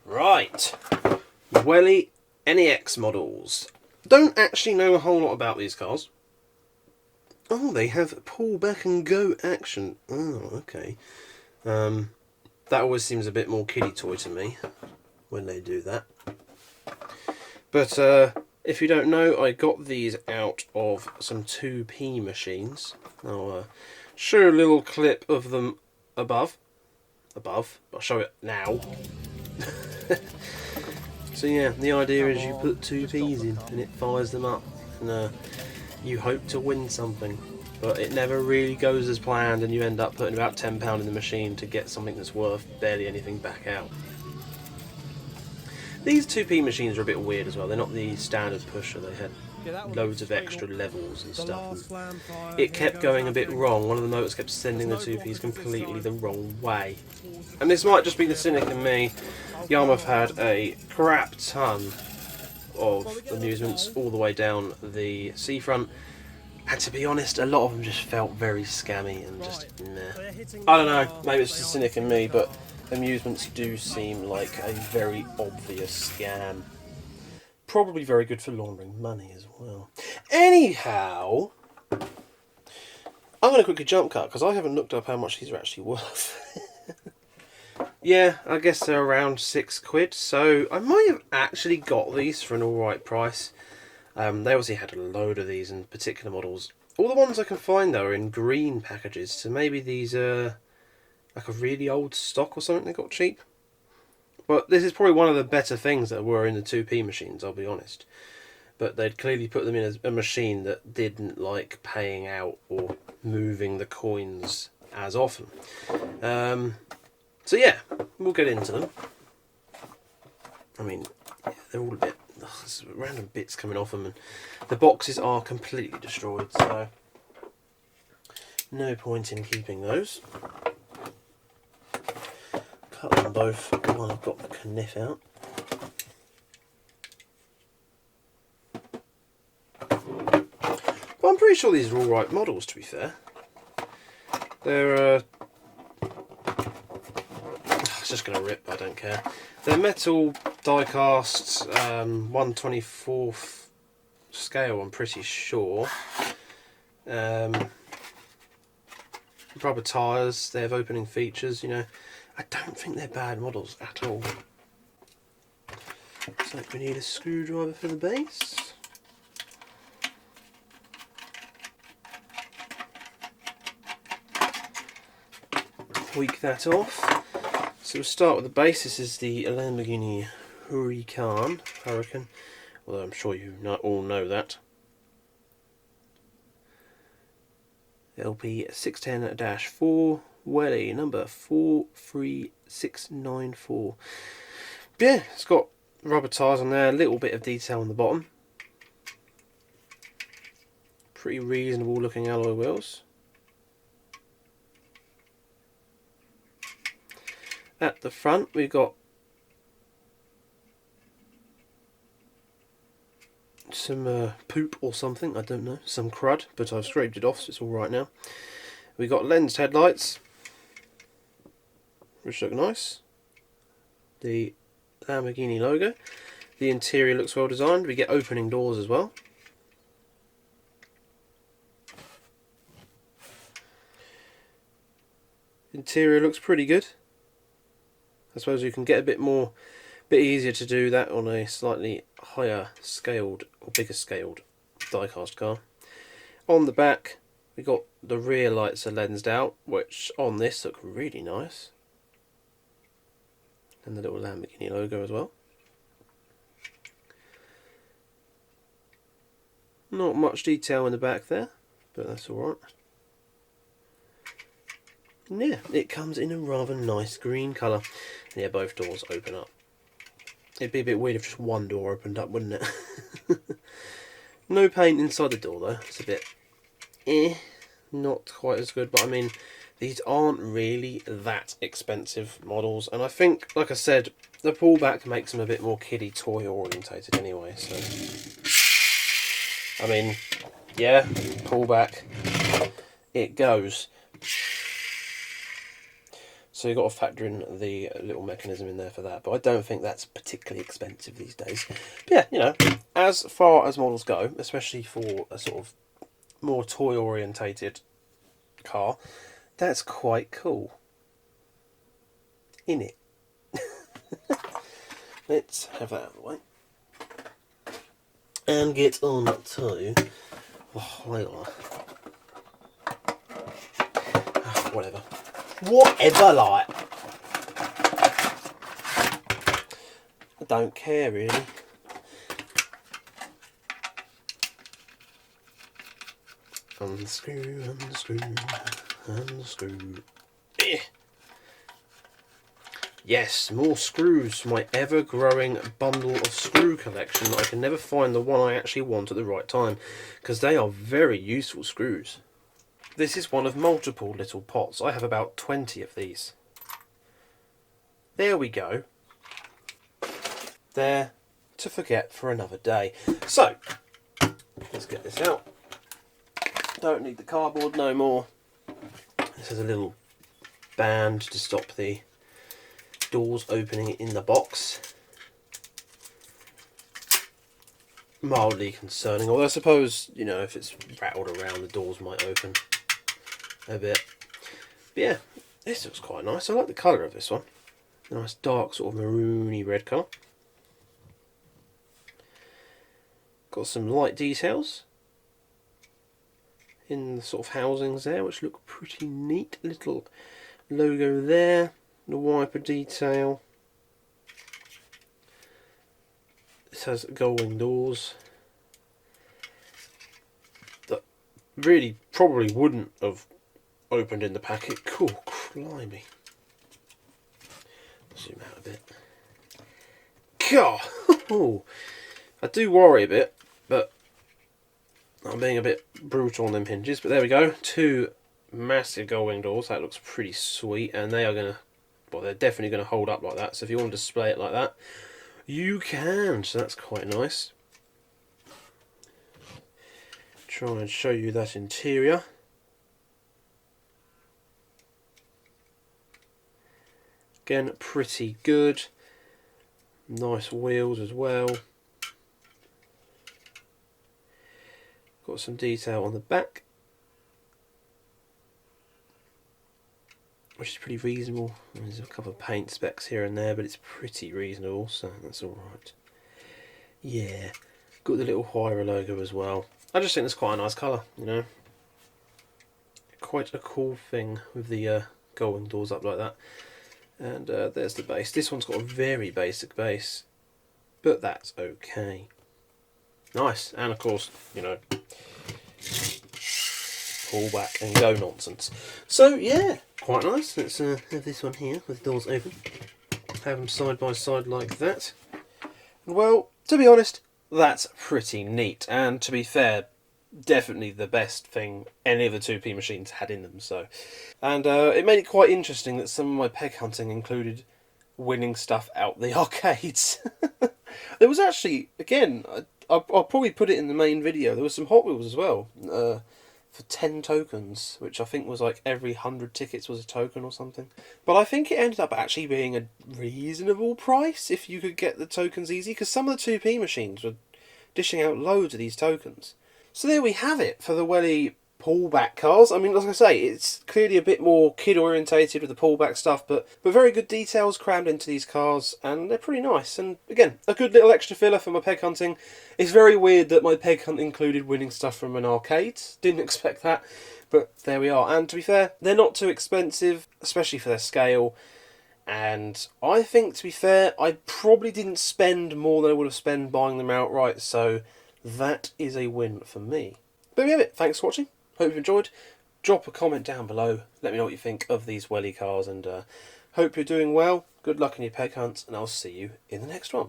Right, Welly NEX Models. Don't actually know a whole lot about these cars. Oh, they have pull back and go action. Oh, okay. That always seems a bit more kiddie toy to me when they do that. But if you don't know, I got these out of some 2p machines. I'll show you a little clip of them above. I'll show it now. So yeah, the idea is you put 2p's in and it fires them up, and you hope to win something, but it never really goes as planned, and you end up putting about £10 in the machine to get something that's worth barely anything back out. These 2p machines are a bit weird as well. They're not the standard pusher. They had loads of extra levels and stuff, and it kept going a bit wrong. One of the motors kept sending the 2p's completely the wrong way. And this might just be the cynic in me. Yarmouth had a crap ton of amusements all the way down the seafront, and to be honest, a lot of them just felt very scammy and just meh. I don't know, maybe it's just cynic in me, but amusements do seem like a very obvious scam. Probably very good for laundering money as well. Anyhow, I'm going to quickly jump cut because I haven't looked up how much these are actually worth. Yeah, I guess they're around £6, so I might have actually got these for an alright price. They obviously had a load of these in particular models. All the ones I can find though are in green packages, so maybe these are like a really old stock or something they got cheap. But this is probably one of the better things that were in the 2p machines, I'll be honest. But they'd clearly put them in a machine that didn't like paying out or moving the coins as often. So yeah, we'll get into them. I mean, yeah, they're all a bit... Ugh, there's random bits coming off them, and the boxes are completely destroyed, so no point in keeping those. Cut them both while I've got the kniff out. But I'm pretty sure these are all right models, to be fair. They're it's just going to rip, I don't care. They're metal die-cast 1/24th scale, I'm pretty sure. Rubber tyres, they have opening features, you know. I don't think they're bad models at all. So we need a screwdriver for the base. Tweak that off. So we'll start with the base. This is the Lamborghini Hurican, although I'm sure you all know that. LP 610-4, Welly number 43694. Yeah, it's got rubber tyres on there, a little bit of detail on the bottom. Pretty reasonable looking alloy wheels. At the front we've got some poop or something, I don't know, some crud, but I've scraped it off so it's alright now. We've got lensed headlights, which look nice. The Lamborghini logo. The interior looks well designed. We get opening doors as well. Interior looks pretty good. I suppose you can get a bit easier to do that on a slightly higher scaled or bigger scaled die-cast car. On the back we got the rear lights are lensed out, which on this look really nice. And the little Lamborghini logo as well. Not much detail in the back there, but that's alright. Yeah, it comes in a rather nice green colour. And yeah, both doors open up. It'd be a bit weird if just one door opened up, wouldn't it? No paint inside the door though. It's a bit not quite as good, but I mean, these aren't really that expensive models, and I think, like I said, the pullback makes them a bit more kiddie toy orientated anyway, so I mean, yeah, pullback, it goes. So you've got to factor in the little mechanism in there for that. But I don't think that's particularly expensive these days. But yeah, you know, as far as models go, especially for a sort of more toy orientated car, that's quite cool. In it. Let's have that out of the way. And get on to... Oh, whatever. Whatever, like. I don't care, really. Unscrew, unscrew, unscrew. Eh. Yes, more screws for my ever-growing bundle of screw collection. I can never find the one I actually want at the right time, because they are very useful screws. This is one of multiple little pots. I have about 20 of these. There we go. There to forget for another day. So, let's get this out. Don't need the cardboard no more. This has a little band to stop the doors opening in the box. Mildly concerning, although I suppose, you know, if it's rattled around, the doors might open a bit. But yeah, this looks quite nice. I like the colour of this one. A nice dark sort of maroony red colour. Got some light details in the sort of housings there, which look pretty neat. Little logo there, the wiper detail. This has gullwing doors that really probably wouldn't have opened in the packet. Cool, climby. Zoom out a bit. God, I do worry a bit, but I'm being a bit brutal on them hinges. But there we go, two massive gullwing doors. That looks pretty sweet, and they are gonna, well, they're definitely gonna hold up like that. So if you want to display it like that, you can. So that's quite nice. Try and show you that interior. Again, pretty good. Nice wheels as well. Got some detail on the back, which is pretty reasonable. There's a couple of paint specks here and there, but it's pretty reasonable, so that's alright. Yeah, got the little Huarya logo as well. I just think it's quite a nice colour, you know. Quite a cool thing with the gullwing doors up like that. And there's the base. This one's got a very basic base, but that's okay. Nice, and of course, you know, pull back and go nonsense. So yeah, quite nice. Let's have this one here with the doors open. Have them side by side like that. And well, to be honest, that's pretty neat. And to be fair, definitely the best thing any of the 2P machines had in them. So, and it made it quite interesting that some of my peg hunting included winning stuff out the arcades. There was actually, again, I'll probably put it in the main video, there was some Hot Wheels as well, for 10 tokens, which I think was like every 100 tickets was a token or something. But I think it ended up actually being a reasonable price if you could get the tokens easy, because some of the 2P machines were dishing out loads of these tokens. So there we have it for the Welly pullback cars. I mean, like I say, it's clearly a bit more kid orientated with the pullback stuff, but very good details crammed into these cars, and they're pretty nice. And again, a good little extra filler for my peg hunting. It's very weird that my peg hunt included winning stuff from an arcade. Didn't expect that, but there we are. And to be fair, they're not too expensive, especially for their scale. And I think, to be fair, I probably didn't spend more than I would have spent buying them outright, so that is a win for me. But we have it. Thanks for watching. Hope you've enjoyed. Drop a comment down below. Let me know what you think of these Welly cars, and hope you're doing well. Good luck in your peg hunts, and I'll see you in the next one.